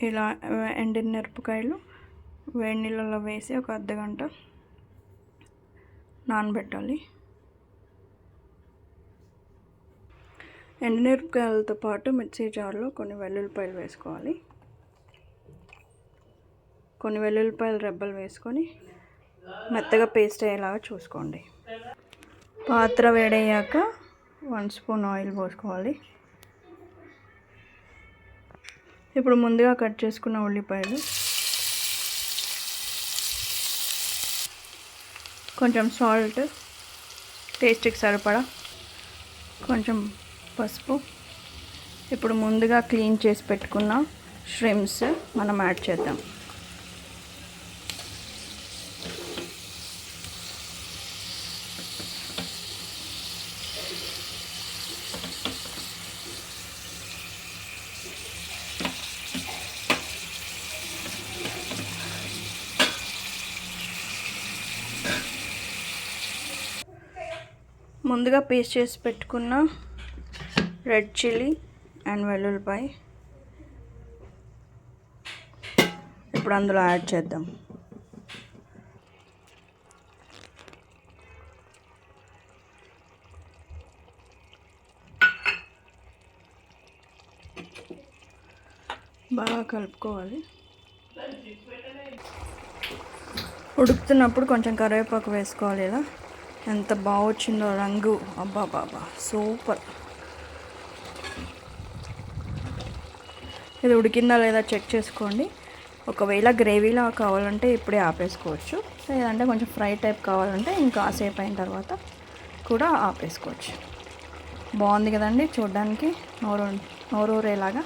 ఇలా ఎండిన మిరపకాయలు వేడి నీళ్ళలో వేసి ఒక అర్ధగంట నానబెట్టాలి. ఎండుమిరపకాయలతో పాటు మిక్సీ జార్లో కొన్ని వెల్లుల్లిపాయలు వేసుకోవాలి. కొన్ని వెల్లుల్లిపాయలు రెబ్బలు వేసుకొని మెత్తగా పేస్ట్ అయ్యేలాగా చూసుకోండి. పాత్ర వేడయ్యాక 1 స్పూన్ ఆయిల్ పోసుకోవాలి. ఇప్పుడు ముందుగా కట్ చేసుకున్న ఉల్లిపాయలు, కొంచెం సాల్ట్, టేస్ట్కి సరిపడా, కొంచెం పసుపు. ఇప్పుడు ముందుగా క్లీన్ చేసి పెట్టుకున్న ష్రింప్స్ మనం యాడ్ చేద్దాం. ముందుగా పేస్ట్ చేసి పెట్టుకున్న రెడ్ చిల్లీ అండ్ వెల్లుల్లిపాయ ఇప్పుడు అందులో యాడ్ చేద్దాం. బాగా కలుపుకోవాలి. ఉడుకుతున్నప్పుడు కొంచెం కరివేపాకు వేసుకోవాలి. ఇలా ఎంత బాగా వచ్చిందో రంగు, అబ్బా బాబా సూపర్. ఇది ఉడికిందా లేదా చెక్ చేసుకోండి. ఒకవేళ గ్రేవీలా కావాలంటే ఇప్పుడే ఆపేసుకోవచ్చు, లేదంటే కొంచెం ఫ్రై టైప్ కావాలంటే ఇంకా కాసేపు అయిన తర్వాత కూడా ఆపేసుకోవచ్చు. బాగుంది కదండి చూడడానికి, నోరూరేలాగా.